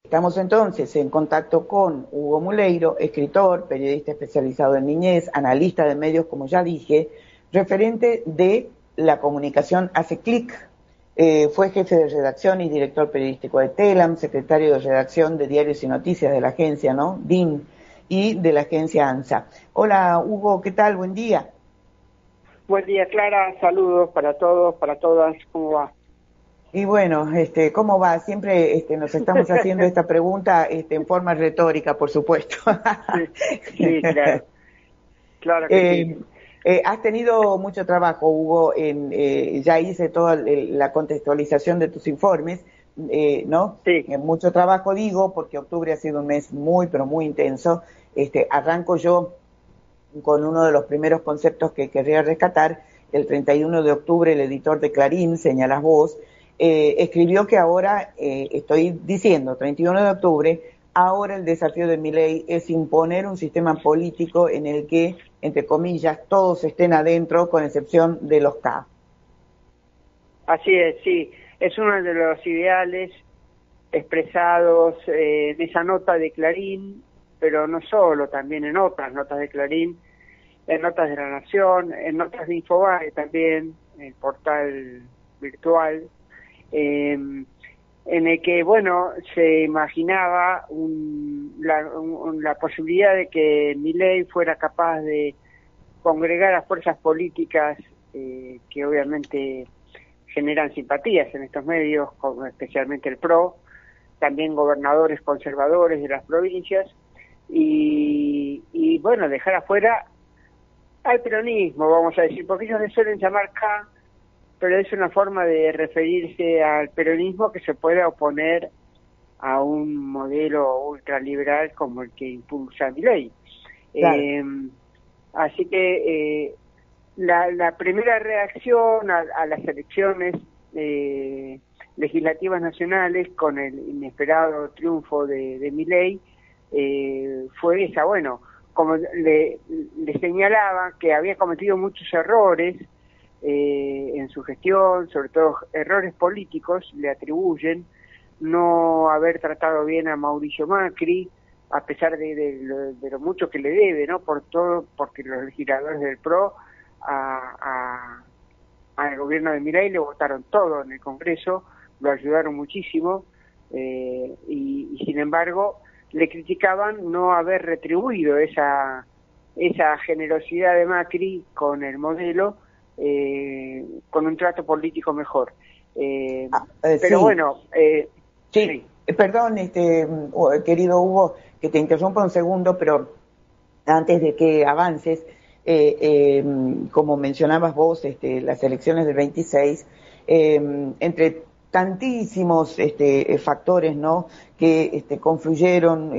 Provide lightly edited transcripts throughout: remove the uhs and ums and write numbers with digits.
Estamos entonces en contacto con Hugo Muleiro, escritor, periodista especializado en niñez, analista de medios, como ya dije, referente de la comunicación Hace Clic. Fue jefe de redacción y director periodístico de Telam, secretario de redacción de Diarios y Noticias de la agencia, ¿no? DIN, y de la agencia ANSA. Hola, Hugo, ¿qué tal? Buen día. Buen día, Clara. Saludos para todos, para todas. ¿Cómo va? Y bueno, ¿cómo va? Siempre nos estamos haciendo esta pregunta en forma retórica, por supuesto. Sí, sí, claro. Claro que sí. Has tenido mucho trabajo, Hugo, ya hice toda la contextualización de tus informes, ¿no? Sí, Mucho trabajo digo, porque octubre ha sido un mes muy, pero muy intenso. Arranco yo con uno de los primeros conceptos que querría rescatar. El 31 de octubre el editor de Clarín, señalas vos, escribió que ahora, estoy diciendo, 31 de octubre, ahora el desafío de Milei es imponer un sistema político en el que, entre comillas, todos estén adentro, con excepción de los K. así es, sí. Es uno de los ideales expresados en esa nota de Clarín, pero no solo, también en otras notas de Clarín, en notas de La Nación, en notas de Infobae también, el portal virtual, en el que, bueno, se imaginaba la posibilidad de que Milei fuera capaz de congregar a fuerzas políticas que obviamente generan simpatías en estos medios, como especialmente el PRO, también gobernadores conservadores de las provincias, y bueno, dejar afuera al peronismo, vamos a decir, porque ellos le suelen llamar K, pero es una forma de referirse al peronismo que se pueda oponer a un modelo ultraliberal como el que impulsa Milei. Claro. Así que la primera reacción a las elecciones legislativas nacionales con el inesperado triunfo de Milei fue esa. Bueno, como le señalaba que había cometido muchos errores en su gestión, sobre todo errores políticos, le atribuyen no haber tratado bien a Mauricio Macri, a pesar de lo mucho que le debe, ¿no? Por todo, porque los legisladores del PRO al gobierno de Milei le votaron todo en el Congreso, lo ayudaron muchísimo, y sin embargo le criticaban no haber retribuido esa generosidad de Macri con el modelo, con un trato político mejor. Pero Sí. bueno, Sí, perdón, querido Hugo, que te interrumpa un segundo, pero antes de que avances, como mencionabas vos, las elecciones del 26, entre tantísimos factores, ¿no?, que confluyeron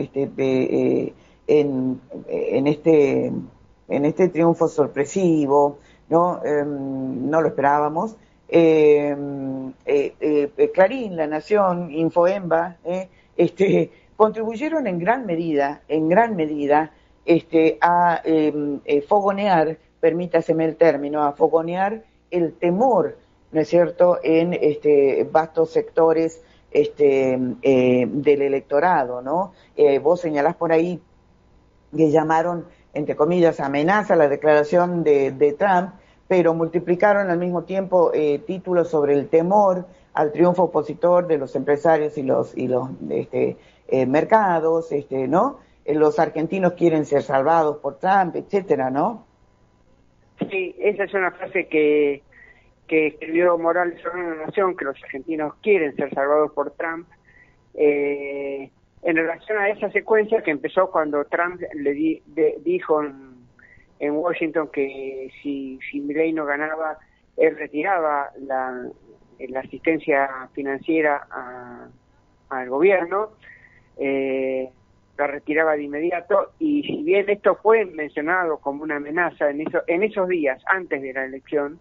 en este triunfo sorpresivo, ¿no? No lo esperábamos. Clarín, La Nación, Infoemba, contribuyeron en gran medida, a fogonear, permítaseme el término, a fogonear el temor, ¿no es cierto?, en vastos sectores del electorado, ¿no? Vos señalás por ahí que llamaron, entre comillas, amenaza la declaración de Trump, pero multiplicaron al mismo tiempo títulos sobre el temor al triunfo opositor de los empresarios y los mercados, ¿no? Los argentinos quieren ser salvados por Trump, etcétera, ¿no? sí, esa es una frase que escribió Morales sobre La Nación, que los argentinos quieren ser salvados por Trump, en relación a esa secuencia que empezó cuando Trump dijo en Washington que si Milei no ganaba, él retiraba la asistencia financiera al gobierno, la retiraba de inmediato, y si bien esto fue mencionado como una amenaza en esos días antes de la elección,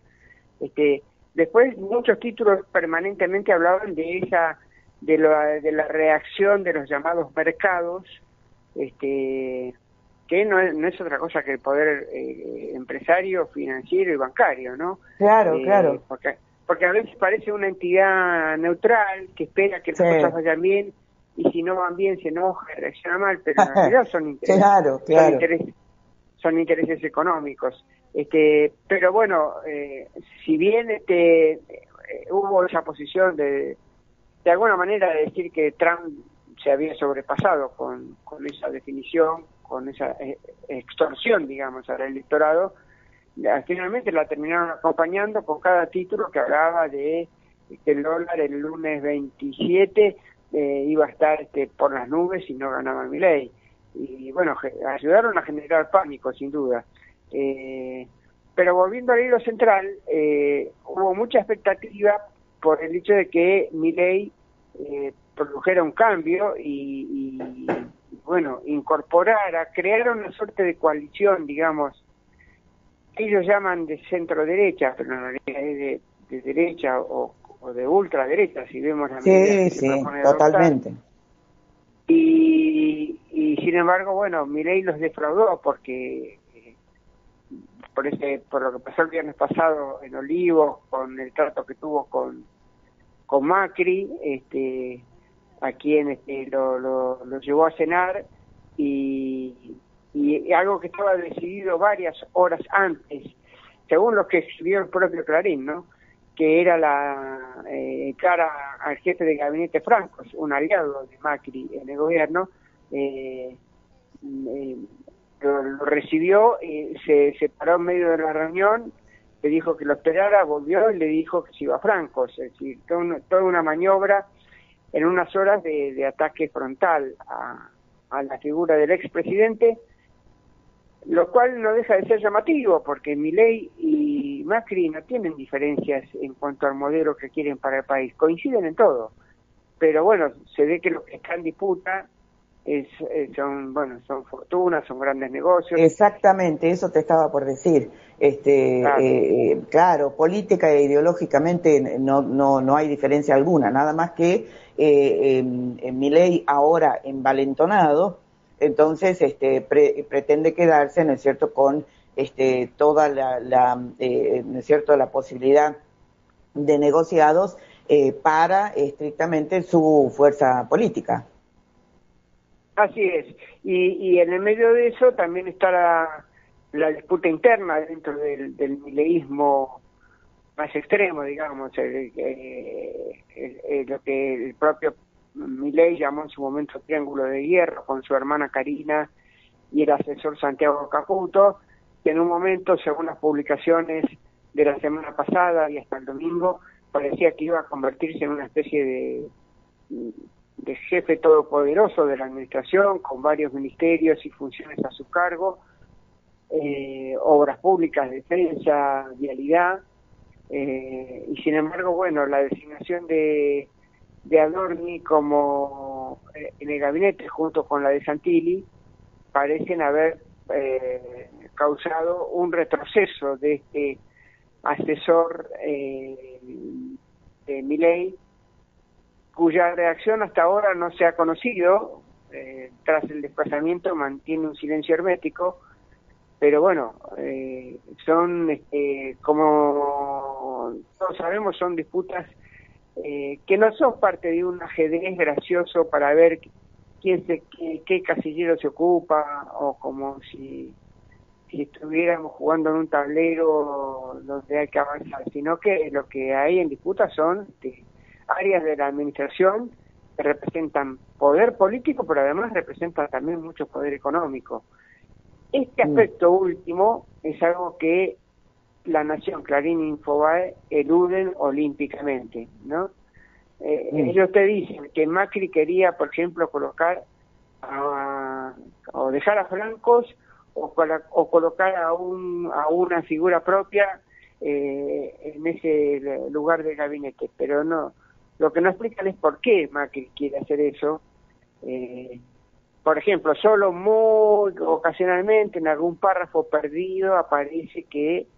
después muchos títulos permanentemente hablaban de la reacción de los llamados mercados, que no es otra cosa que el poder empresario, financiero y bancario, ¿no? Claro, claro. Porque a veces parece una entidad neutral que espera que las Sí. cosas vayan bien y si no van bien se enoja y reacciona mal, pero en realidad son intereses, claro. son intereses económicos. Pero bueno, si bien hubo esa posición de alguna manera de decir que Trump se había sobrepasado con esa definición, con esa extorsión, digamos, al electorado, finalmente la terminaron acompañando con cada título que hablaba de que el dólar el lunes 27 iba a estar por las nubes si no ganaba Milei. Y bueno, ayudaron a generar pánico, sin duda. Pero volviendo al hilo central, hubo mucha expectativa por el hecho de que Milei produjera un cambio y bueno, creara una suerte de coalición, digamos, que ellos llaman de centro-derecha, pero en realidad es de derecha o de ultraderecha, si vemos la medida que se propone totalmente. Y sin embargo, bueno, Milei los defraudó porque por lo que pasó el viernes pasado en Olivos, con el trato que tuvo con Macri, a quien lo llevó a cenar y algo que estaba decidido varias horas antes, según lo que escribió el propio Clarín, ¿no? Que era la cara al jefe de gabinete Francos, un aliado de Macri en el gobierno, lo recibió, se paró en medio de la reunión, le dijo que lo esperara, volvió y le dijo que se iba a Francos, es decir, toda una maniobra en unas horas de ataque frontal a la figura del expresidente, lo cual no deja de ser llamativo, porque Milei y Macri no tienen diferencias en cuanto al modelo que quieren para el país, coinciden en todo, pero bueno, se ve que lo que está en disputa son fortunas, son grandes negocios. Exactamente, eso te estaba por decir. Claro, política e ideológicamente no hay diferencia alguna, nada más que Milei ahora envalentonado, entonces pretende quedarse, ¿no es cierto?, con toda ¿no es cierto?, la posibilidad de negociados para estrictamente su fuerza política. Así es, y en el medio de eso también está la disputa interna dentro del mileísmo más extremo, digamos, lo que el propio Milei llamó en su momento triángulo de hierro, con su hermana Karina y el asesor Santiago Caputo, que en un momento, según las publicaciones de la semana pasada y hasta el domingo, parecía que iba a convertirse en una especie de jefe todopoderoso de la administración, con varios ministerios y funciones a su cargo, obras públicas, defensa, vialidad, y sin embargo, bueno, la designación de Adorni como en el gabinete junto con la de Santilli parecen haber causado un retroceso de este asesor de Milei, cuya reacción hasta ahora no se ha conocido. Tras el desplazamiento mantiene un silencio hermético, pero bueno, son, como todos sabemos, son disputas que no son parte de un ajedrez gracioso para ver qué casillero se ocupa, o como si estuviéramos jugando en un tablero donde hay que avanzar, sino que lo que hay en disputa son áreas de la administración que representan poder político, pero además representan también mucho poder económico. Este aspecto último es algo que La Nación, Clarín y Infobae eluden olímpicamente, ¿no? Ellos te dicen que Macri quería, por ejemplo, colocar o dejar a Francos o colocar a una figura propia en ese lugar del gabinete, pero no. Lo que no explican es por qué Macri quiere hacer eso. Por ejemplo, solo muy ocasionalmente en algún párrafo perdido aparece que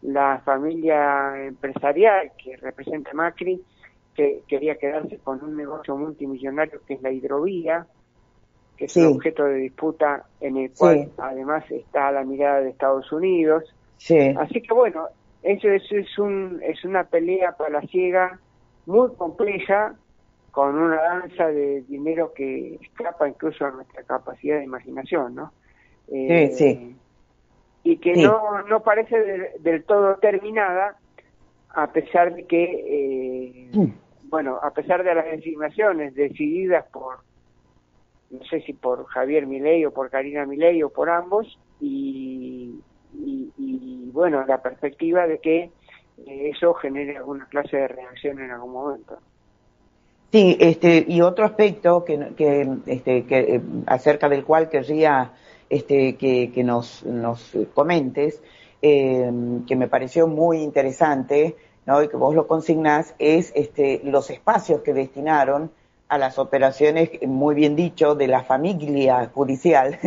la familia empresarial que representa Macri que quería quedarse con un negocio multimillonario que es la hidrovía, que es un objeto de disputa en el cual además está la mirada de Estados Unidos. Así que bueno, eso es una pelea palaciega muy compleja, con una danza de dinero que escapa incluso a nuestra capacidad de imaginación, ¿no? Sí, sí, Y que sí. no parece del todo terminada, a pesar de que, bueno, a pesar de las designaciones decididas por, no sé si por Javier Milei o por Karina Milei o por ambos, y bueno, la perspectiva de que eso genere alguna clase de reacción en algún momento. Sí, y otro aspecto que acerca del cual querría que nos comentes, que me pareció muy interesante, ¿no? Y que vos lo consignás, es los espacios que destinaron a las operaciones, muy bien dicho, de la familia judicial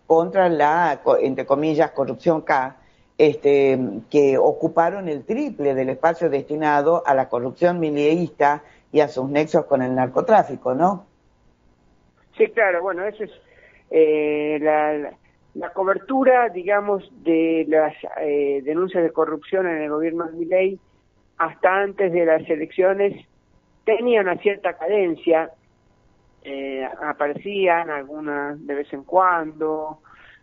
contra la, entre comillas, corrupción K, que ocuparon el triple del espacio destinado a la corrupción mileísta y a sus nexos con el narcotráfico, ¿no? Sí, claro, bueno, eso es la cobertura, digamos, de las denuncias de corrupción en el gobierno de Milei hasta antes de las elecciones tenía una cierta cadencia, aparecían algunas de vez en cuando,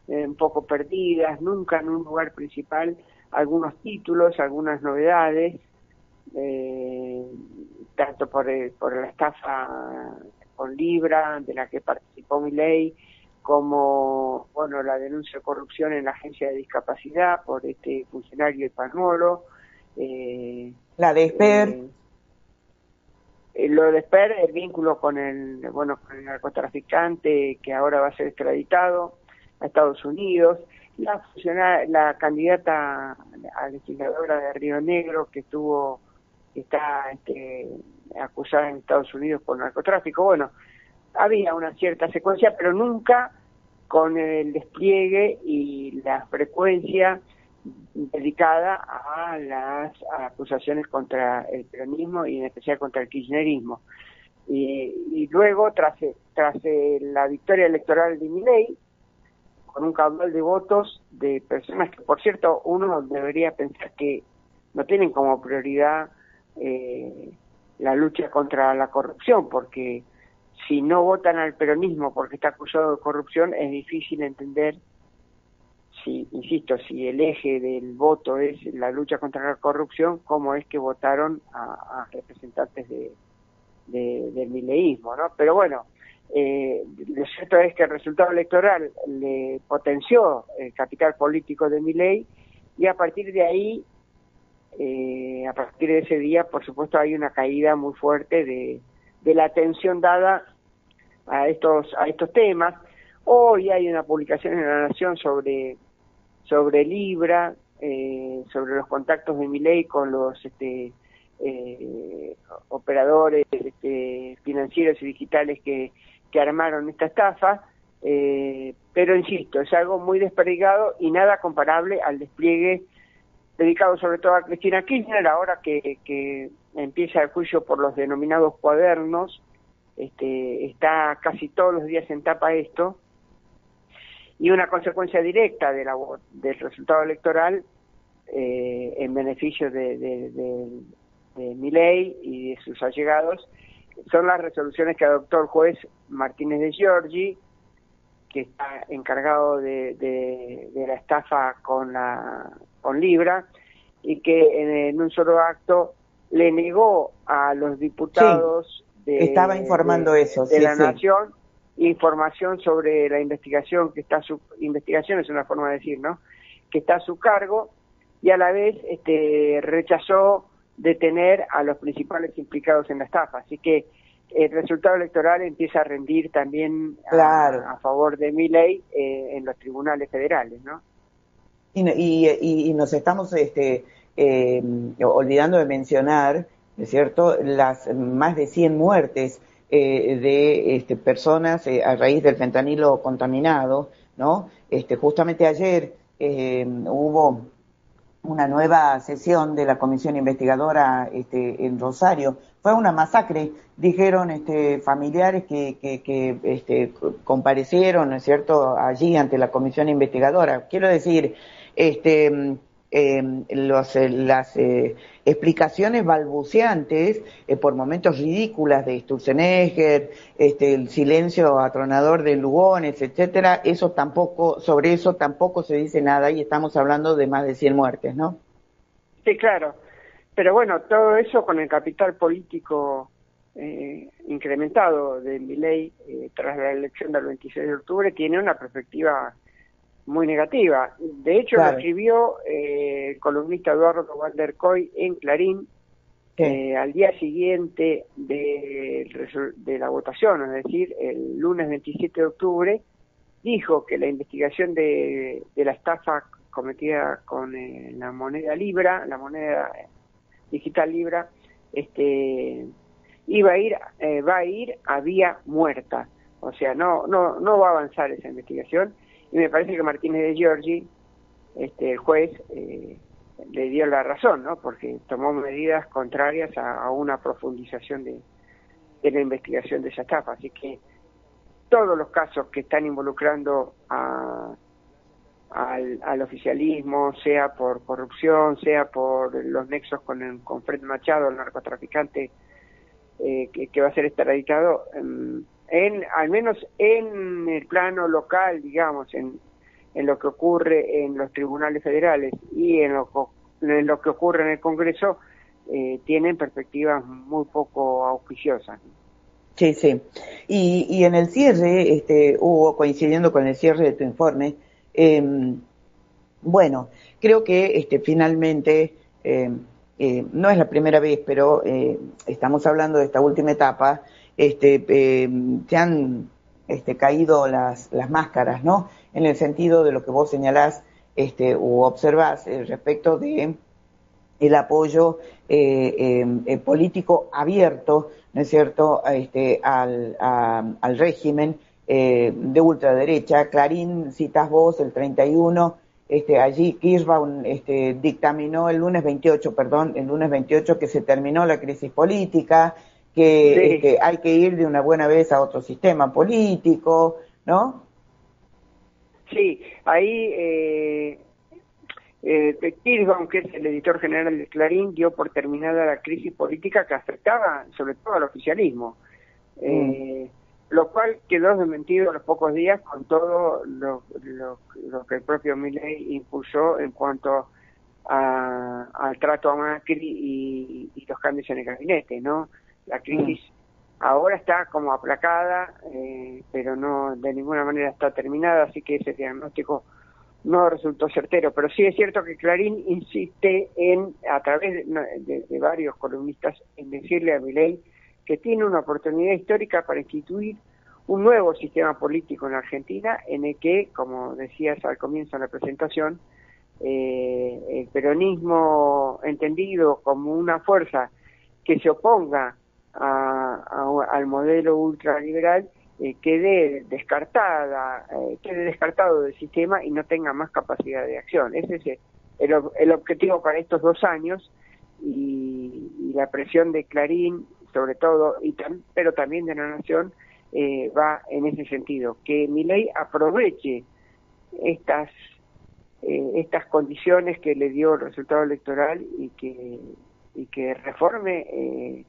un poco perdidas, nunca en un lugar principal, algunos títulos, algunas novedades, tanto por la estafa con Libra, de la que participó Milei, como, bueno, la denuncia de corrupción en la agencia de discapacidad por este funcionario español. La de Esper. Lo de Esper, el vínculo con el narcotraficante que ahora va a ser extraditado a Estados Unidos, la candidata a legisladora de Río Negro que está acusada en Estados Unidos por narcotráfico. Bueno, había una cierta secuencia, pero nunca con el despliegue y la frecuencia dedicada a las acusaciones contra el peronismo y en especial contra el kirchnerismo. Y luego, tras la victoria electoral de Milei, con un caudal de votos de personas que, por cierto, uno debería pensar que no tienen como prioridad la lucha contra la corrupción, porque si no votan al peronismo porque está acusado de corrupción, es difícil entender si el eje del voto es la lucha contra la corrupción, cómo es que votaron a representantes del mileísmo, ¿no? Pero bueno, lo cierto es que el resultado electoral le potenció el capital político de Milei, y a partir de ahí, a partir de ese día, por supuesto, hay una caída muy fuerte de la atención dada a estos temas. Hoy hay una publicación en La Nación sobre Libra, sobre los contactos de Milei con los operadores financieros y digitales que armaron esta estafa, pero insisto, es algo muy desperdigado y nada comparable al despliegue dedicado sobre todo a Cristina Kirchner, ahora que empieza el juicio por los denominados cuadernos. Está casi todos los días en tapa esto, y una consecuencia directa del resultado electoral en beneficio de Milei y de sus allegados son las resoluciones que adoptó el juez Martínez de Giorgi, que está encargado de la estafa con Libra, y que en un solo acto le negó a los diputados estaba informando eso, de la Nación información sobre la investigación investigación es una forma de decir, ¿no?, que está a su cargo, y a la vez rechazó detener a los principales implicados en la estafa. Así que el resultado electoral empieza a rendir también a favor de Milei en los tribunales federales, ¿no? Y nos estamos olvidando de mencionar, ¿no es cierto?, las más de 100 muertes de personas a raíz del fentanilo contaminado, ¿no? Justamente ayer hubo una nueva sesión de la comisión investigadora en Rosario. Fue una masacre, dijeron familiares que comparecieron, ¿no es cierto?, allí ante la comisión investigadora. Quiero decir, las explicaciones balbuceantes, por momentos ridículas de Sturzenegger, el silencio atronador de Lugones, etcétera, sobre eso tampoco se dice nada y estamos hablando de más de 100 muertes, ¿no? Sí, claro. Pero bueno, todo eso con el capital político incrementado de Milei tras la elección del 26 de octubre tiene una perspectiva muy negativa. De hecho, Claro. lo escribió el columnista Eduardo Van der Kooi en Clarín al día siguiente de la votación, es decir, el lunes 27 de octubre, dijo que la investigación de la estafa cometida con la moneda Libra, la moneda digital Libra, va a ir a vía muerta. O sea, no va a avanzar esa investigación. Y me parece que Martínez de Giorgi, el juez, le dio la razón, ¿no? Porque tomó medidas contrarias a una profundización de la investigación de esa estafa. Así que todos los casos que están involucrando al oficialismo, sea por corrupción, sea por los nexos con Fred Machado, el narcotraficante, que va a ser extraditado, al menos en el plano local, digamos, en lo que ocurre en los tribunales federales y en lo que ocurre en el Congreso, tienen perspectivas muy poco auspiciosas. Sí, sí. Y en el cierre, Hugo, coincidiendo con el cierre de tu informe, bueno, creo que finalmente, no es la primera vez, pero estamos hablando de esta última etapa, se han caído las máscaras, ¿no? En el sentido de lo que vos señalás u observás respecto de el apoyo político abierto, ¿no es cierto?, al régimen de ultraderecha. Clarín, citas vos, el 31, allí Kirchbaum dictaminó el lunes 28, que se terminó la crisis política, que Sí. hay que ir de una buena vez a otro sistema político, ¿no? Sí, ahí Kirchbaum, que es el editor general de Clarín, dio por terminada la crisis política que afectaba sobre todo al oficialismo, lo cual quedó desmentido a los pocos días con todo lo que el propio Milei impulsó en cuanto al trato a Macri y los cambios en el gabinete, ¿no? La crisis ahora está como aplacada, pero no de ninguna manera está terminada, así que ese diagnóstico no resultó certero. Pero sí es cierto que Clarín insiste a través de varios columnistas, en decirle a Milei que tiene una oportunidad histórica para instituir un nuevo sistema político en la Argentina, en el que, como decías al comienzo de la presentación, el peronismo entendido como una fuerza que se oponga al modelo ultraliberal quede descartado del sistema y no tenga más capacidad de acción. Ese es el objetivo para estos 2 años, y la presión de Clarín, sobre todo, pero también de la Nación, va en ese sentido, que Milei aproveche estas condiciones que le dio el resultado electoral y que reforme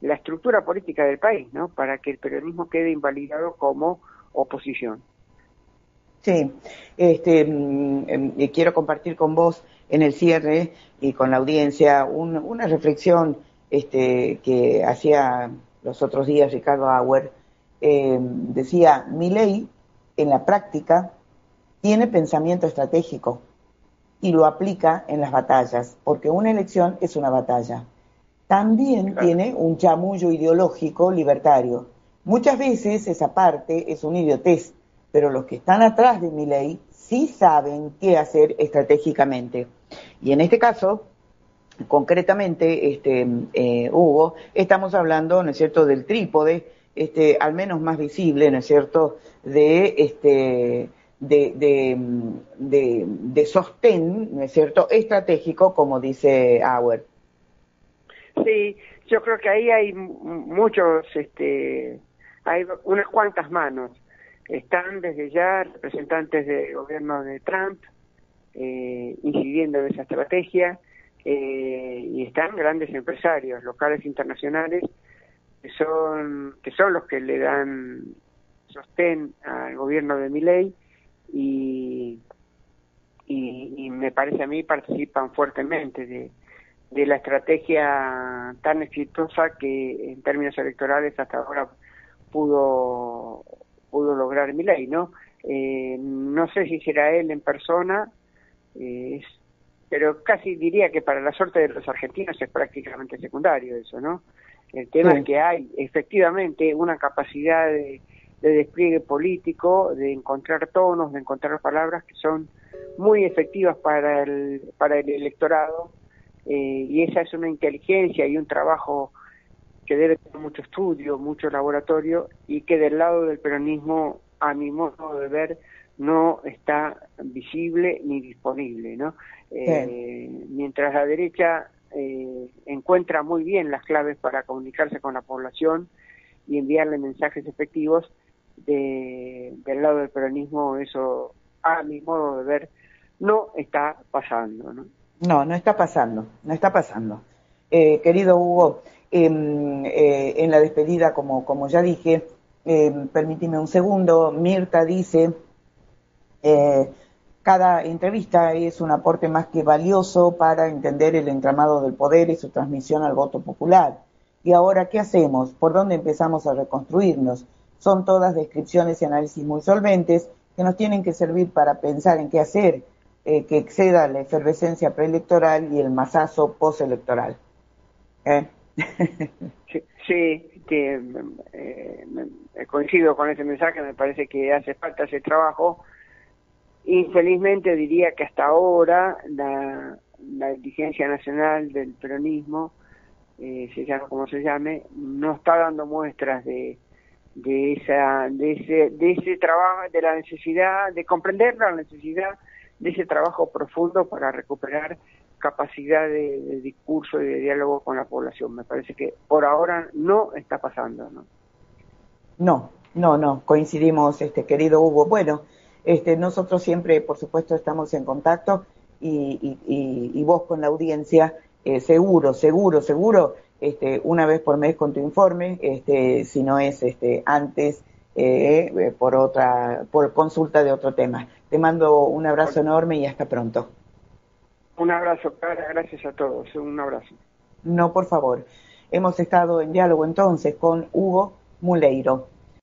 la estructura política del país, ¿no? Para que el peronismo quede invalidado como oposición. Sí, quiero compartir con vos en el cierre y con la audiencia una reflexión que hacía los otros días Ricardo Auer. Decía, Milei en la práctica tiene pensamiento estratégico y lo aplica en las batallas, porque una elección es una batalla. También tiene un chamullo ideológico libertario. Muchas veces esa parte es una idiotez, pero los que están atrás de Milei sí saben qué hacer estratégicamente. Y en este caso, concretamente, Hugo, estamos hablando, ¿no es cierto?, del trípode, al menos más visible, ¿no es cierto?, de sostén, ¿no es cierto?, estratégico, como dice Auer. Sí, yo creo que ahí hay muchos, hay unas cuantas manos. Están desde ya representantes del gobierno de Trump, incidiendo en esa estrategia, y están grandes empresarios locales e internacionales que son los que le dan sostén al gobierno de Milei, y me parece a mí participan fuertemente de la estrategia tan exitosa que en términos electorales hasta ahora pudo lograr Milei, ¿no? No sé si será él en persona, pero casi diría que para la suerte de los argentinos es prácticamente secundario eso, ¿no? El tema es que hay efectivamente una capacidad de despliegue político, de encontrar tonos, de encontrar palabras que son muy efectivas para el electorado, y esa es una inteligencia y un trabajo que debe tener mucho estudio, mucho laboratorio, y que del lado del peronismo, a mi modo de ver, no está visible ni disponible, ¿no? Mientras la derecha encuentra muy bien las claves para comunicarse con la población y enviarle mensajes efectivos, del lado del peronismo eso, a mi modo de ver, no está pasando, ¿no? No está pasando, no está pasando. Querido Hugo, en la despedida, como ya dije, permíteme un segundo, Mirta dice, cada entrevista es un aporte más que valioso para entender el entramado del poder y su transmisión al voto popular. ¿Y ahora qué hacemos? ¿Por dónde empezamos a reconstruirnos? Son todas descripciones y análisis muy solventes que nos tienen que servir para pensar en qué hacer, que exceda la efervescencia preelectoral y el masazo postelectoral. Sí, que coincido con ese mensaje, me parece que hace falta ese trabajo. Infelizmente diría que hasta ahora la dirigencia nacional del peronismo, se llama como se llame, no está dando muestras de ese trabajo, de la necesidad de comprender la necesidad de ese trabajo profundo para recuperar capacidad de discurso y de diálogo con la población. Me parece que por ahora no está pasando, ¿no? No, coincidimos, querido Hugo. Bueno, nosotros siempre, por supuesto, estamos en contacto y vos con la audiencia, seguro, una vez por mes con tu informe, si no es antes, por consulta de otro tema. Te mando un abrazo enorme y hasta pronto. Un abrazo, Clara, gracias a todos, un abrazo. No, por favor. Hemos estado en diálogo entonces con Hugo Muleiro.